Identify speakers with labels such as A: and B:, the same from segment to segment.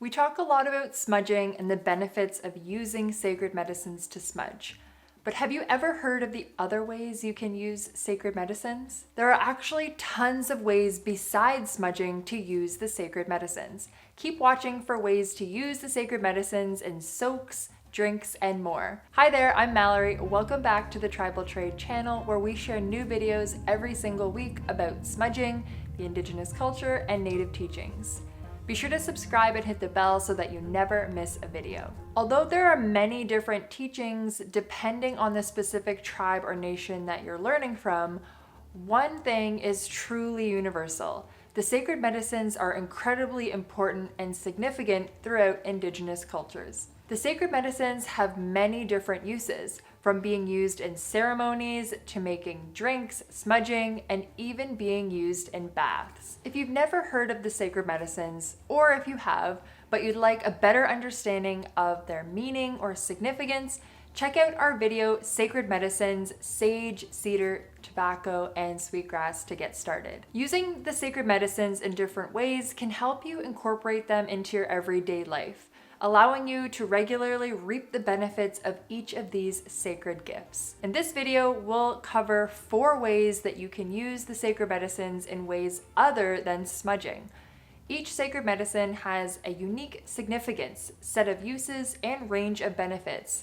A: We talk a lot about smudging and the benefits of using sacred medicines to smudge. But have you ever heard of the other ways you can use sacred medicines? There are actually tons of ways besides smudging to use the sacred medicines. Keep watching for ways to use the sacred medicines in soaks, drinks, and more. Hi there, I'm Mallory. Welcome back to the Tribal Trade channel, where we share new videos every single week about smudging, the Indigenous culture, and Native teachings. Be sure to subscribe and hit the bell so that you never miss a video. Although there are many different teachings depending on the specific tribe or nation that you're learning from, one thing is truly universal. The sacred medicines are incredibly important and significant throughout Indigenous cultures. The sacred medicines have many different uses, from being used in ceremonies to making drinks, smudging, and even being used in baths. If you've never heard of the sacred medicines, or if you have, but you'd like a better understanding of their meaning or significance, check out our video, Sacred Medicines, Sage, Cedar, Tobacco, and Sweetgrass to get started. Using the sacred medicines in different ways can help you incorporate them into your everyday life, allowing you to regularly reap the benefits of each of these sacred gifts. In this video, we'll cover 4 ways that you can use the sacred medicines in ways other than smudging. Each sacred medicine has a unique significance, set of uses, and range of benefits.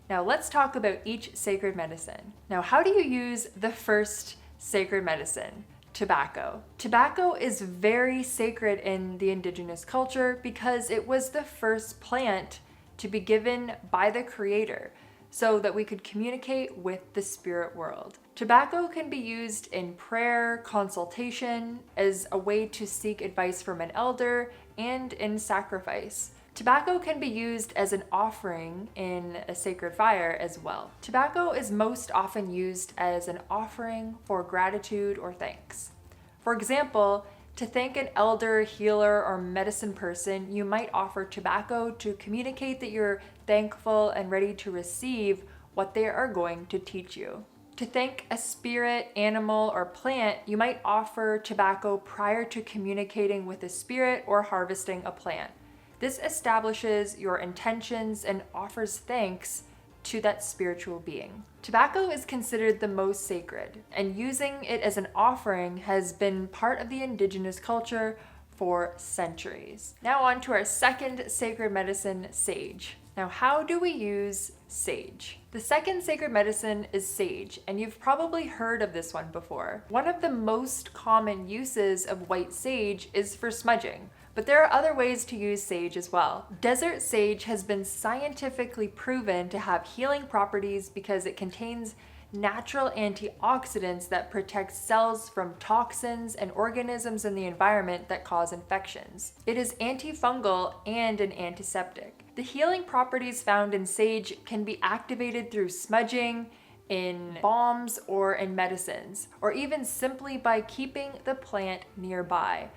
A: Now let's talk about each sacred medicine. Now, how do you use the first sacred medicine? Tobacco. Tobacco is very sacred in the Indigenous culture because it was the first plant to be given by the Creator so that we could communicate with the spirit world. Tobacco can be used in prayer, consultation, as a way to seek advice from an elder, and in sacrifice. Tobacco can be used as an offering in a sacred fire as well. Tobacco is most often used as an offering for gratitude or thanks. For example, to thank an elder, healer, or medicine person, you might offer tobacco to communicate that you're thankful and ready to receive what they are going to teach you. To thank a spirit, animal, or plant, you might offer tobacco prior to communicating with a spirit or harvesting a plant. This establishes your intentions and offers thanks to that spiritual being. Tobacco is considered the most sacred, and using it as an offering has been part of the Indigenous culture for centuries. Now on to our second sacred medicine, sage. Now, how do we use sage? The second sacred medicine is sage, and you've probably heard of this one before. One of the most common uses of white sage is for smudging, but there are other ways to use sage as well. Desert sage has been scientifically proven to have healing properties because it contains natural antioxidants that protect cells from toxins and organisms in the environment that cause infections. It is antifungal and an antiseptic. The healing properties found in sage can be activated through smudging, in balms, or in medicines, or even simply by keeping the plant nearby.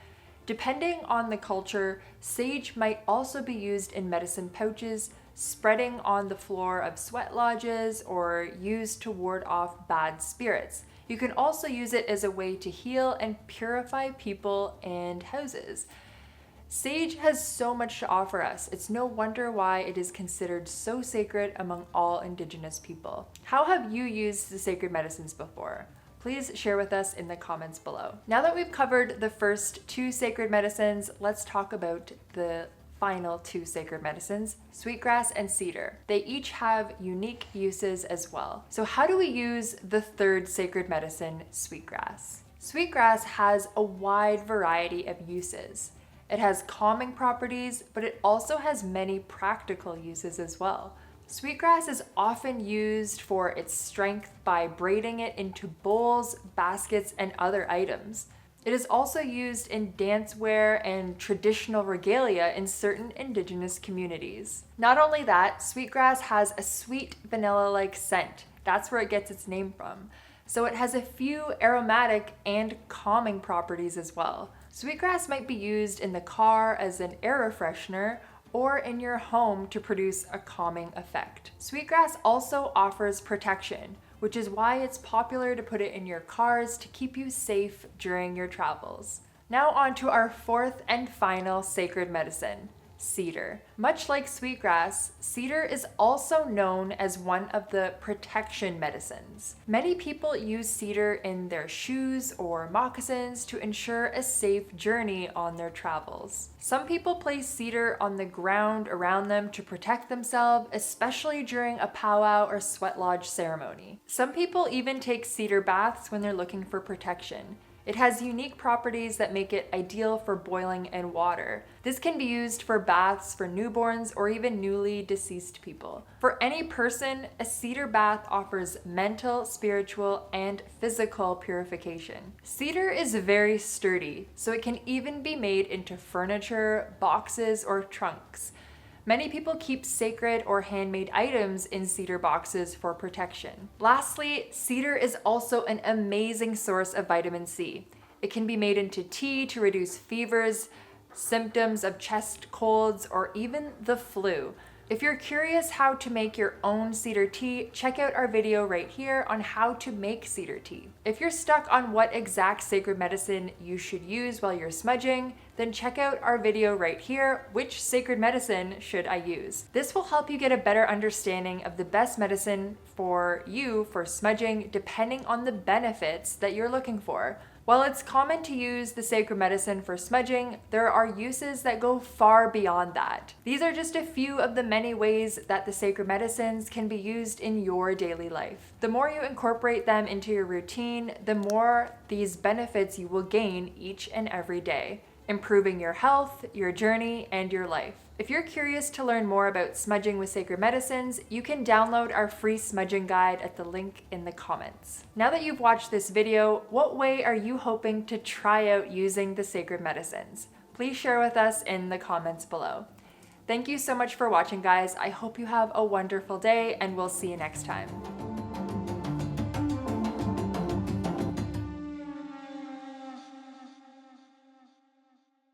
A: Depending on the culture, sage might also be used in medicine pouches, spreading on the floor of sweat lodges, or used to ward off bad spirits. You can also use it as a way to heal and purify people and houses. Sage has so much to offer us. It's no wonder why it is considered so sacred among all Indigenous people. How have you used the sacred medicines before? Please share with us in the comments below. Now that we've covered the first 2 sacred medicines, let's talk about the final 2 sacred medicines, Sweetgrass and Cedar. They each have unique uses as well. So how do we use the third sacred medicine, Sweetgrass? Sweetgrass has a wide variety of uses. It has calming properties, but it also has many practical uses as well. Sweetgrass is often used for its strength by braiding it into bowls, baskets, and other items. It is also used in dancewear and traditional regalia in certain Indigenous communities. Not only that, Sweetgrass has a sweet vanilla-like scent. That's where it gets its name from. So it has a few aromatic and calming properties as well. Sweetgrass might be used in the car as an air refreshener, or in your home to produce a calming effect. Sweetgrass also offers protection, which is why it's popular to put it in your cars to keep you safe during your travels. Now on to our 4th and final sacred medicine, cedar. Much like sweetgrass, cedar is also known as one of the protection medicines. Many people use cedar in their shoes or moccasins to ensure a safe journey on their travels. Some people place cedar on the ground around them to protect themselves, especially during a powwow or sweat lodge ceremony. Some people even take cedar baths when they're looking for protection. It has unique properties that make it ideal for boiling in water. This can be used for baths for newborns or even newly deceased people. For any person, a cedar bath offers mental, spiritual, and physical purification. Cedar is very sturdy, so it can even be made into furniture, boxes, or trunks. Many people keep sacred or handmade items in cedar boxes for protection. Lastly, cedar is also an amazing source of vitamin C. It can be made into tea to reduce fevers, symptoms of chest colds, or even the flu. If you're curious how to make your own cedar tea, check out our video right here on how to make cedar tea. If you're stuck on what exact sacred medicine you should use while you're smudging, then check out our video right here, which sacred medicine should I use? This will help you get a better understanding of the best medicine for you for smudging depending on the benefits that you're looking for. While it's common to use the sacred medicine for smudging, there are uses that go far beyond that. These are just a few of the many ways that the sacred medicines can be used in your daily life. The more you incorporate them into your routine, the more these benefits you will gain each and every day, improving your health, your journey, and your life. If you're curious to learn more about smudging with sacred medicines, you can download our free smudging guide at the link in the comments. Now that you've watched this video, what way are you hoping to try out using the sacred medicines? Please share with us in the comments below. Thank you so much for watching, guys. I hope you have a wonderful day, and we'll see you next time.